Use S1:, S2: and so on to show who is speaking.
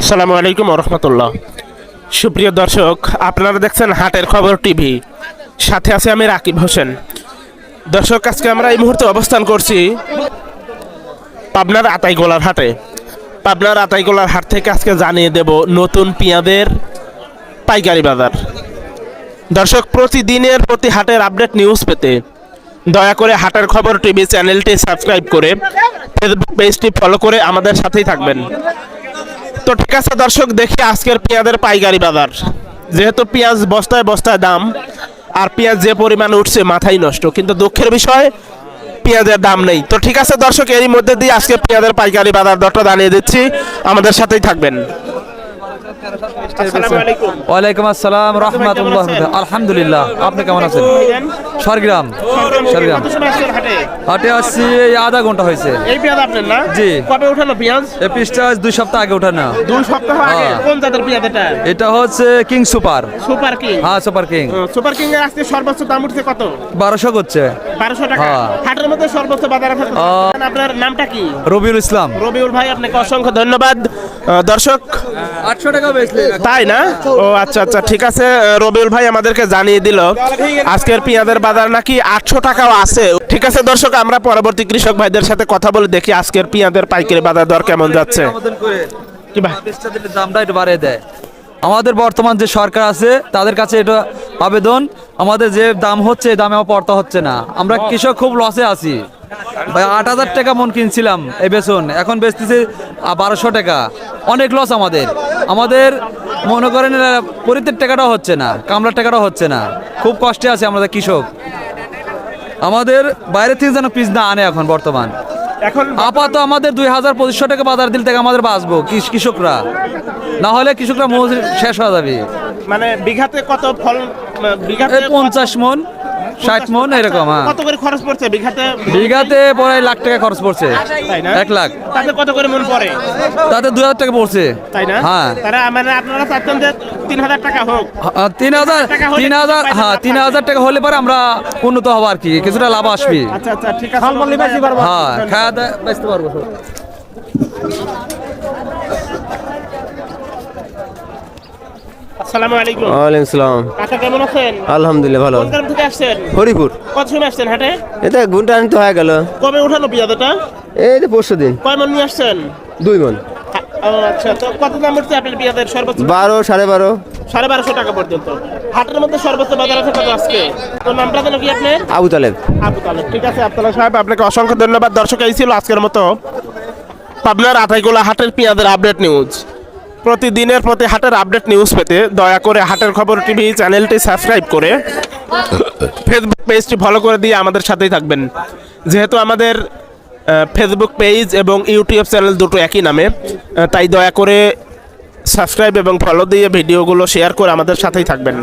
S1: আসসালামু আলাইকুম রহমতুল্লাহ। সুপ্রিয় দর্শক, আপনারা দেখছেন হাটের খবর টিভি, সাথে আছে আমি রাকিব হোসেন। দর্শক, আজকে আমরা এই মুহূর্তে অবস্থান করছি পাবনার আতাইগোলার হাটে। পাবনার আতাইগোলার হাট থেকে আজকে জানিয়ে দেব নতুন পেঁয়াজের পাইকারি বাজার। দর্শক, প্রতিদিনের প্রতি হাটের আপডেট নিউজ পেতে দয়া করে হাটের খবর টিভি চ্যানেলটি সাবস্ক্রাইব করে ফেসবুক পেজটি ফলো করে আমাদের সাথেই থাকবেন। তো ঠিক আছে দর্শক, দেখি আজকের পেঁয়াজের পাইকারি বাজার। যেহেতু পেঁয়াজ বস্তায় বস্তায় দাম, আর পেঁয়াজ যে পরিমাণে উঠছে মাথায় নষ্ট, কিন্তু দুঃখের বিষয় পেঁয়াজের দাম নেই। তো ঠিক আছে দর্শক, এরই মধ্যে দিয়ে আজকে পেঁয়াজের পাইকারি বাজার দরটা জানিয়ে দিচ্ছি, আমাদের সাথেই থাকবেন।
S2: ওয়ালাইকুম আসসালাম রহমতুল্লাহ। আলহামদুলিল্লাহ, আপনি কেমন আছেন? সরগ্রাম হাটে আসছি, এই আধা ঘন্টা হয়েছে।
S1: এই পেঁয়াজ আপনার না?
S2: জি।
S1: কবে উঠানো পেঁয়াজ?
S2: এই পিসটা 2 সপ্তাহ আগে ওঠানো।
S1: 2 সপ্তাহ আগে? কোন জাতের পেঁয়াজ এটা?
S2: এটা হচ্ছে কিং সুপার।
S1: Super king?
S2: হ্যাঁ, সুপার কিং।
S1: সুপার কিং এর আজকে সর্বোচ্চ দাম উঠছে কত?
S2: 1200 করছে।
S1: 1200 টাকা?
S2: হ্যাঁ।
S1: হাটের মধ্যে সর্বোচ্চ বাজার আছে। আপনার নামটা কি?
S2: রবিউল ইসলাম।
S1: রবিউল ভাই, আপনাকে অসংখ্য ধন্যবাদ। দর্শক,
S2: 800 টাকা বেচলে।
S1: তাই না? ও আচ্ছা আচ্ছা, ঠিক আছে। রবিউল ভাই আমাদেরকে জানিয়ে দিল আজকের পেঁয়াজের বাজার নাকি 800 টাকাও আছে। ঠিক আছে দর্শক, আমরা পরবর্তী কৃষক ভাইদের সাথে কথা বলে দেখি আজকের পেঁয়াজের পাইকারি বাজার দর কেমন যাচ্ছে। কি ভাই,
S2: দামটা একটু বাড়িয়ে দেয়। আমাদের বর্তমান যে সরকার আছে তাদের কাছে এটা আবেদন, আমাদের যে দাম হচ্ছে এই দামে আমার পড়তা হচ্ছে না। আমরা কৃষক খুব লসে আছি ভাই। 8000 টাকা মন কিনছিলাম এই বেসন, এখন বেচতেছি 1200 টাকা। অনেক লস আমাদের। আমাদের মনে করেন পরিতের টাকাটাও হচ্ছে না, কামলার টাকাটাও হচ্ছে না। খুব কষ্টে আছে আমাদের কৃষক। আমাদের বাইরে থেকে যেন পিস না আনে এখন বর্তমান।
S1: এখন
S2: আপাতত আমাদের 2500 টাকা বাজার দিল থেকে আমাদের বাঁচবো কৃষকরা, না হলে কৃষকরা শেষ হয়ে যাবে।
S1: মানে বিঘাতে কত ফল? বিঘাতে
S2: 50 মন 60 মন এরকম। হ্যাঁ,
S1: কত করে খরচ পড়ছে বিঘাতে?
S2: বিঘাতে প্রায় লাখ টাকা খরচ পড়ছে।
S1: তাই না?
S2: 1 লাখ।
S1: তাতে কত করে মন পড়ে?
S2: তাতে 2000 টাকা পড়ছে।
S1: তাই না?
S2: হ্যাঁ।
S1: তারা মানে আপনারা চাচ্ছেন যে 3000 টাকা হোক?
S2: 3000 হ্যাঁ, 3000 টাকা হলে পরে আমরা উন্নত হবো আর কি, কিছুটা লাভ আসবে।
S1: আচ্ছা আচ্ছা, ঠিক আছে।
S2: হ্যাঁ, খাওয়া দাওয়া বেচতে পারবো।
S1: আসসালামু আলাইকুম।
S3: ওয়ালাইকুম সালাম।
S1: কাকা কেমন আছেন?
S3: আলহামদুলিল্লাহ ভালো।
S1: কোন গ্রাম থেকে আসছেন?
S3: হরিপুর।
S1: কত সময় আসছেন হাটে?
S3: এটা ঘন্টা আনতে হয়ে গেল।
S1: কবে উঠানো পেঁয়াজ এটা?
S3: এই যে 5 দিন।
S1: কয় মন নিয়ে আসছেন?
S3: 2 মন।
S1: ও আচ্ছা, তো কত দাম উঠছে আপনার পেঁয়াজের সর্বোচ্চ?
S3: 12, 12.5।
S1: 1250 টাকা পর্যন্ত। হাটের মধ্যে সর্বোচ্চ বাজার আছে কত আজকে? তো নামটা যেন কি আপনার?
S3: আবু তালেব।
S1: আবু তালেব। ঠিক আছে আব্দুল্লাহ সাহেব, আপনাকে অসংখ্য ধন্যবাদ। দর্শক, এই ছিল আজকের মতো পাবনার আতাইগোলা হাটের পেঁয়াজের আপডেট নিউজ। প্রতিদিনের প্রতি হাটের আপডেট নিউজ পেতে দয়া করে হাটের খবর টিভি চ্যানেলটি সাবস্ক্রাইব করে ফেসবুক পেজটি ফলো করে দিয়ে আমাদের সাথেই থাকবেন। যেহেতু আমাদের ফেসবুক পেজ এবং ইউটিউব চ্যানেল দুটো একই নামে, তাই দয়া করে সাবস্ক্রাইব এবং ফলো দিয়ে ভিডিওগুলো শেয়ার করে আমাদের সাথেই থাকবেন।